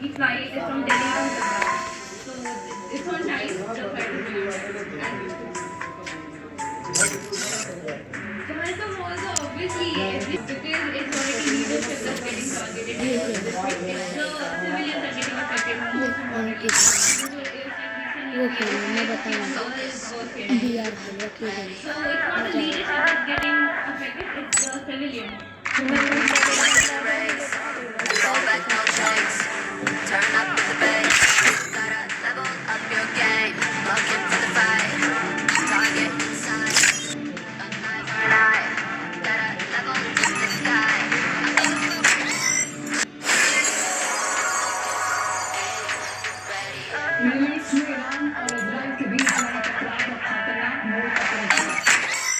we fly is from Delhi to Ladakh. So it's on time. The flight is delivered. Janata also obviously because it's already leadership that's getting targeted. It's the civilians are getting affected most importantly. वो खेलो मैं बताऊंगा VR खेलो खेलेंगे So it's not the leadership that's getting affected, it's the civilians. Fall back, no chase. Turn up the bass. Gotta level up your game. Looking for the fight. Target inside. Another night. Gotta level to the sky. Middle east में Iran और Israel के बीच जारी टकराव का खतरनाक मोड़ पकड़ लिया।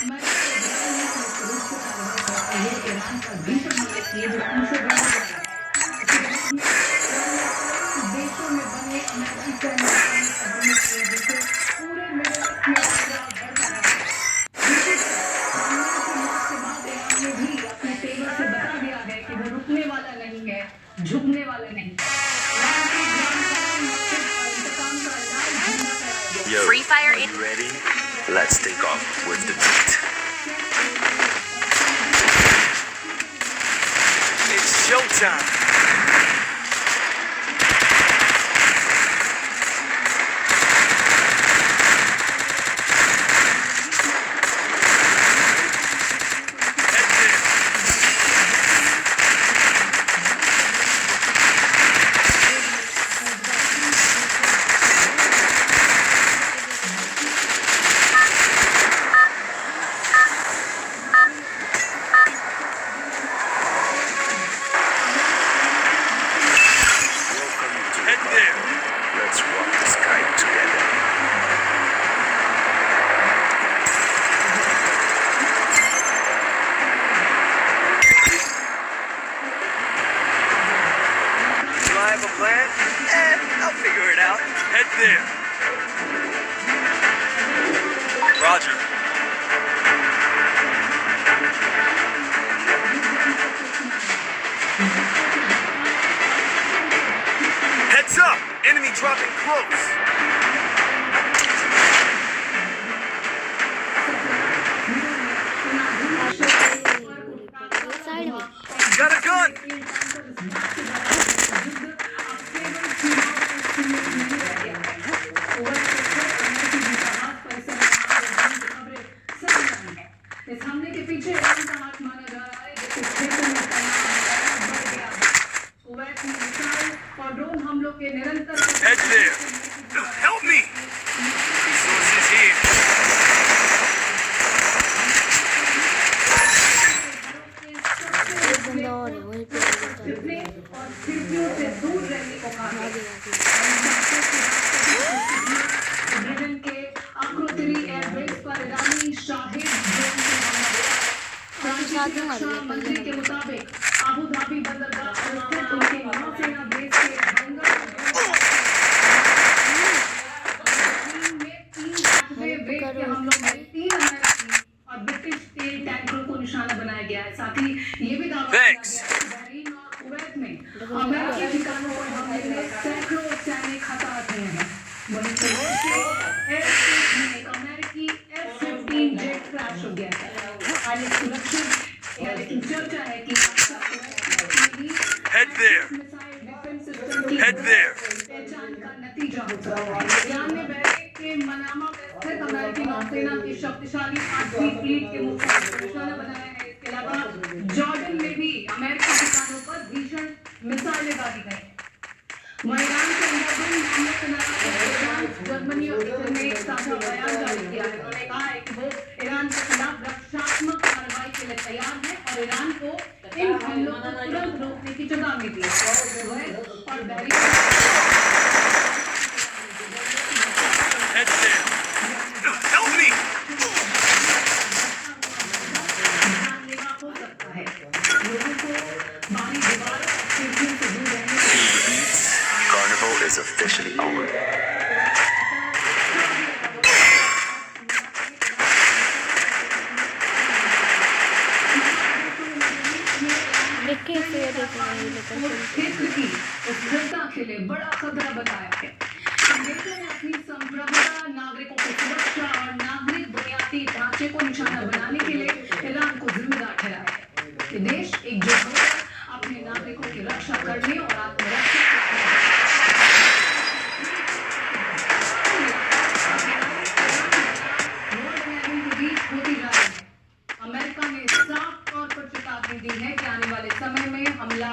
अमेरिका और इजराइल ने संयुक्त रूप से कार्रवाई करते हुए ईरान पर भीषण हमले किए जो 300 बढ़ा दिया है। इसके विरोध में ईरान ने कई देशों में बने अमेरिकी सैनिकों ने हमले किए जिससे पूरे मिडल ईस्ट में तनाव बढ़ गया है। दूसरी तरफ खामनेई की मौत के बाद ईरान ने भी अपने तेवर से बता दिया है कि वो रुकने वाला नहीं है, झुकने वाला नहीं। ईरान के ग्राम काबुल मस्जिद और इंतकाम का लाल झंडा फहराया गया। Yo, Free Fire you ready? Let's take off with the beat. It's showtime. Head there. Let's walk the sky together. Do I have a plan? I'll figure it out. Head there. Roger. Heads up! Enemy dropping close. Side में Got a gun! इस हमले के पीछे Iran का हाथ माना जा रहा है जिससे क्षेत्र में तनाव बढ़ गया है। कुवैत में मिसाइल और ड्रोन हमलों के निरंतर Head there. Help me! Resources here. एक बंदा और है वहीं पे छिपने और खिड़कियों से दूर रहने को कहा गया। ब्रिटेन के आक्रोतिरी एयरबेस पर ईरानी शाहिद ड्रोन से हमला हुआ है। फ्रांसीसी रक्षा मंत्री के मुताबिक अबू धाबी बंदरगाह पर स्थित उनके नौसेना बेस के बंगर में 3 हाथवे वेग के हमलों में 3 अमेरिकी और ब्रिटिश तेल टैंकरों को निशाना बनाया गया है। साथ ही ये भी दावा किया Thanks. गया है कि बहरीन और कुवैत में अमेरिकी ठिकानों पर हमले में सैकड़ों सैनिक हताहत हुए हैं। वहीं कुवैत के एयरस्पेस में एक अमेरिकी F-15 जेट क्रैश हो गया है। हालांकि सुरक्षित है लेकिन चर्चा है कि Head there. Missile defence system की Head there. पहचान का नतीजा हो सकता है। ईरान ने बहरीन के मनामा में स्थित अमेरिकी नौसेना की शक्तिशाली 8वीं फ्लीट के मुख्यालय को निशाना बनाया है। इसके अलावा जॉर्डन में भी अमेरिकी ठिकानों पर भीषण मिसाइलें दागी गई। वहीं ईरान के अंदरूनी हमले के नाम फ्रांस, जर्मनी और इटली ने एक साझा बयान जारी किया है। उन्होंने कहा है कि वो ईरान के खिलाफ रक्षात्मक कार्रवाई के लिए तैयार है और ईरान को इन हमलों को तुरंत रोकने की चेतावनी दी है। और Bahrain Head there. Help me! जानलेवा हो सकता है। लोगों को बाहरी दीवारों और खिड़कियों से दूर रहने Carnival is officially on. देख के फिर देखेंगे उस क्षेत्र की स्थिरता के लिए बड़ा खतरा बताया है। अमेरिका ने अपनी संप्रभुता, नागरिकों की सुरक्षा और नागरिक बुनियादी ढांचे को निशाना बनाने के लिए ईरान को जिम्मेदार ठहराया है। ये देश एकजुट होकर अपने नागरिकों की रक्षा करने और आत्मरक्षा होती जा रही है। अमेरिका ने साफ तौर पर चेतावनी दी है कि आने वाले समय में हमला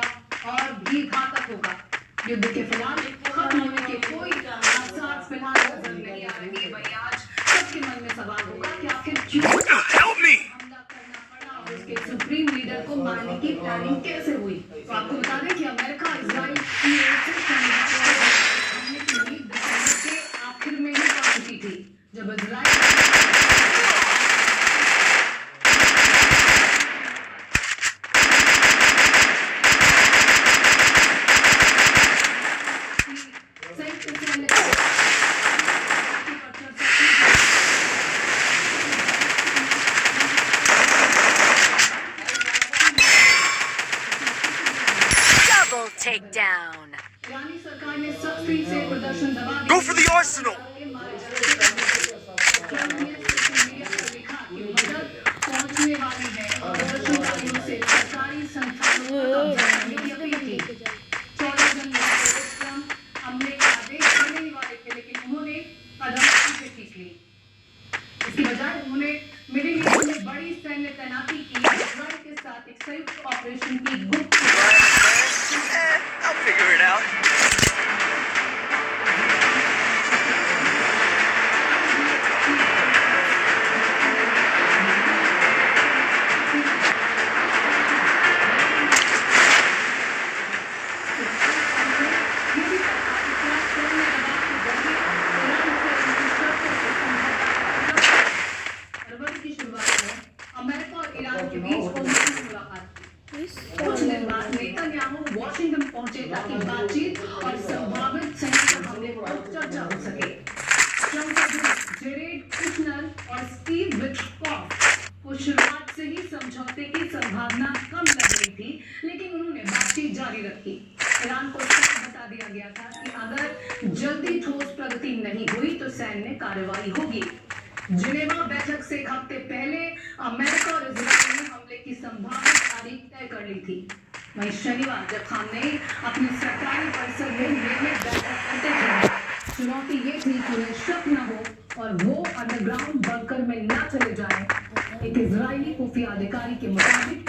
और भी घातक होगा। युद्ध के फिलहाल खत्म होने के कोई आसार फिलहाल नजर नहीं आ रही। वही आज सबके मन में सवाल होगा कि आखिर क्यों Help me! हमला करना पड़ा और उसके सुप्रीम लीडर को मारने की प्लानिंग कैसे हुई। तो आपको बता दें कि अमेरिका इजराइल की ओर से हमले की उम्मीद दिसंबर के आखिर में ही कर चुकी थी, जब इजराइल Double takedown. ईरानी सरकार ने सख्ती से प्रदर्शन दबा दिया। Go for the arsenal! Trump ने सोशल मीडिया पर लिखा कि मदद पहुंचने वाली है और प्रदर्शनकारियों से सरकारी संस्थानों पर कब्जा करने की अपील की। 14 जनवरी को ट्रंप हमले के आदेश देने ही वाले थे, लेकिन उन्होंने कदम पीछे खींच ली। इसकी बजाय उन्होंने मिडिल ईस्ट में बड़ी सैन्य तैनाती की, इजराइल के साथ एक संयुक्त ऑपरेशन की गुप्त I'll figure it out. फरवरी की शुरुआत में अमेरिका और ईरान के बीच कौमी मुलाकात हुई। कुछ दिन बाद नेतन्याहू वॉशिंगटन पहुंचे ताकि बातचीत और संभावित सैन्य हमले पर चर्चा हो सके। ट्रंप के दूत जेरेड कुशनर और स्टीव विटकॉफ को शुरुआत से ही समझौते की संभावना कम लग रही थी, लेकिन उन्होंने बातचीत जारी रखी। ईरान को साफ बता दिया गया था कि अगर जल्दी ठोस प्रगति नहीं हुई तो सैन्य कार्रवाई होगी। जिनेवा बैठक से एक हफ्ते पहले अमेरिका और इजराइल ने हमले की संभावित तारीख तय कर ली थी। वहीं शनिवार जब खामनेई अपने सरकारी परिसर में नियमित बैठक करते थे, चुनौती ये थी कि उन्हें शक न हो और वो अंडरग्राउंड बंकर में न चले जाएं। एक इजरायली खुफिया अधिकारी के मुताबिक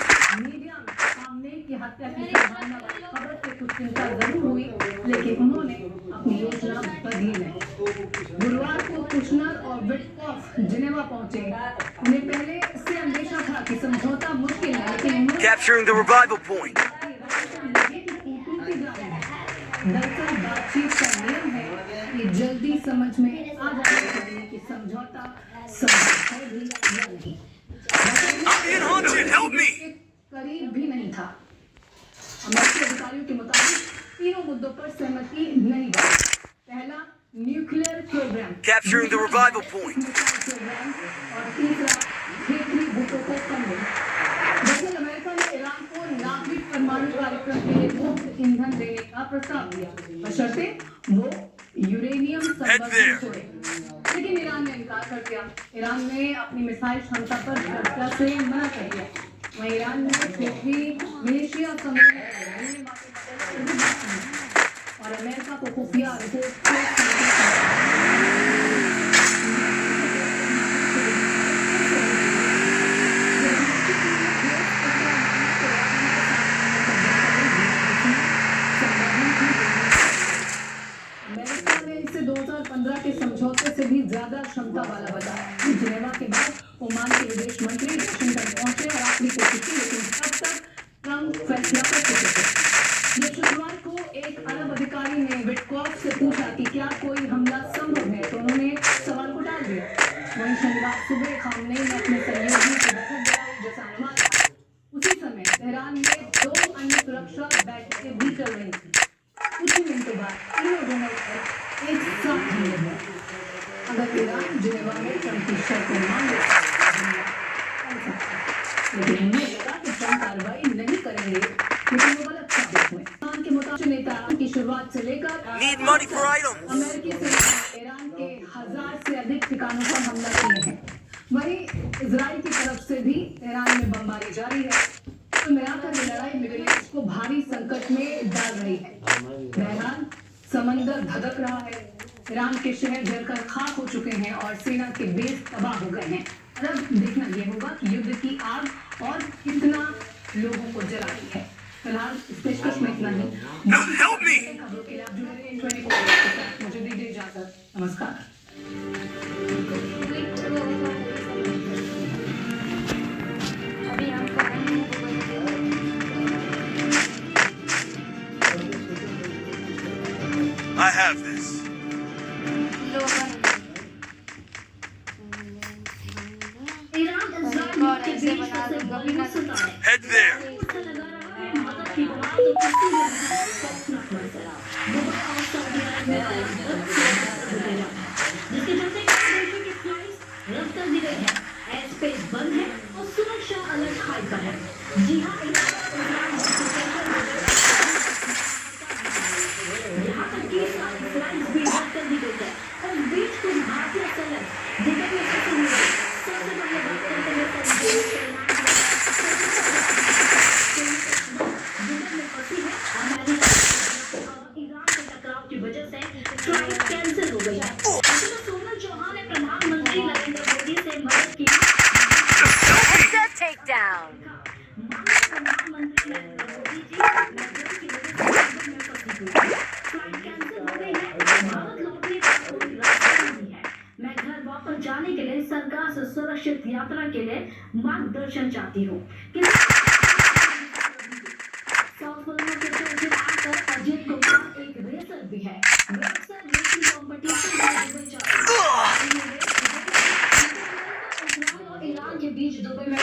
मीडिया में खामनेई की हत्या की संभावना वाली खबर से कुछ चिंता जरूर हुई, लेकिन उन्होंने अपनी योजना बदली नहीं। गुरुवार को कुशनर और विटकॉफ जिनेवा पहुंचे। उन्हें पहले से अंदेशा था कि समझौता मुश्किल है, लेकिन Capturing the revival point. दरअसल बातचीत का नियम है कि जल्दी समझ में आ जाना चाहिए कि समझौता संभव है भी या नहीं। I'm being hunted! Help me! करीब भी नहीं था। अमेरिकी अधिकारियों के मुताबिक तीनों मुद्दों पर सहमति नहीं बनी। पहला, nuclear programme, Capturing the revival point. Programme और तीसरा, क्षेत्रीय भूतों को कमने। दरअसल अमेरिका ने ईरान को नागरिक परमाणु कार्यक्रम के लिए मुफ्त ईंधन देने का प्रस्ताव दिया, बशर्ते वो यूरेनियम संवर्धन छोड़े, लेकिन ईरान ने इनकार कर दिया। ईरान ने अपनी मिसाइल क्षमता पर चर्चा से मना कर दिया। वहीं ईरान ने मिलिशिया समूह और अमेरिका को खुफिया रिपोर्ट अमेरिका ने इसे 2015 के समझौते से भी ज्यादा क्षमता वाला बताया। जिनेवा के बाद ओमान के विदेश मंत्री वाशिंगटन पहुंचे और आखिरी कोशिश की, लेकिन तब तक ट्रंप फैसला कर चुके थे। ये शुक्रवार को एक अरब अधिकारी ने विटकॉफ से पूछा कि क्या कोई हमला संभव है, तो उन्होंने सवाल को टाल दिया। वहीं शनिवार सुबह खामनेई ने अपने सहयोगियों की बैठक बुलाई, जैसा अनुमान था। उसी समय तेहरान में 2 अन्य सुरक्षा बैठकें भी चल रही थी। कुछ ही मिनटों बाद तीनों दोनों एक साथ हमले हुए। अगर ईरान जिनेवा में ट्रंप की शर्तें मान लेता, लेकिन उन्हें लगा कि ट्रंप कार्रवाई नहीं करेंगे, लेकिन वो गलत साबित हुए। ईरान के मुताबिक नेता की की शुरुआत से लेकर Need money for items. अमेरिकी सेना ने ईरान के 1000 से अधिक ठिकानों पर हमला किए हैं। वहीं इजराइल की तरफ से भी ईरान में बमबारी जारी है। तो मिलाकर ये लड़ाई मिडिल ईस्ट को भारी संकट में डाल रही है। बहरहाल समंदर धधक रहा है, ईरान के शहर जलकर खाक हो चुके हैं और सेना के बेस तबाह हो गए हैं। अब देखना यह होगा कि युद्ध की आग और कितना लोगों को जला रही है। फिलहाल इस पेशकश में इतना ही। Help me! खबरों के लिए आप जुड़े रहिए 24 के साथ। मुझे दीजिए इजाजत। नमस्कार। अभी हम करेंगे I have this. Iran Israel के बीच सबसे बड़ी मुसीबत है। Head there. उससे लगा रहा है मदद की गुहार तो किसी भी खौफनाक मंजर। दुबई और सऊदी अरब में जिसके चलते देशों की फ्लाइट्स रद्द कर दी गई है। एयर स्पेस बंद है और सुरक्षा अलर्ट हाई पर है। जी हाँ, यहाँ तक कि सारी फ्लाइट्स भी रद्द कर दी गई है और बीच कुछ भारतीय सेना जिनके भी सबसे पहले बात करते हुए ईरान के टकराव की वजह से फ्लाइट कैंसिल हो गई है। सोनल चौहान ने प्रधानमंत्री नरेंद्र मोदी से मदद की। Headset takedown. प्रधानमंत्री नरेंद्र मोदी जी मदद की वजह से फ्लाइट कैंसिल हो गई है। भारत लौटने का कोई रास्ता नहीं है। मैं घर वापस जाने के लिए सरकार से सुरक्षित यात्रा के लिए मार्गदर्शन चाहती हूँ। साउथ फिल्मों के चर्चित एक्टर अजीत कुमार एक रेसर भी है। रेसर रेसिंग कंपटीशन में दुबई जा रहे हैं। और ईरान के बीच दुबई में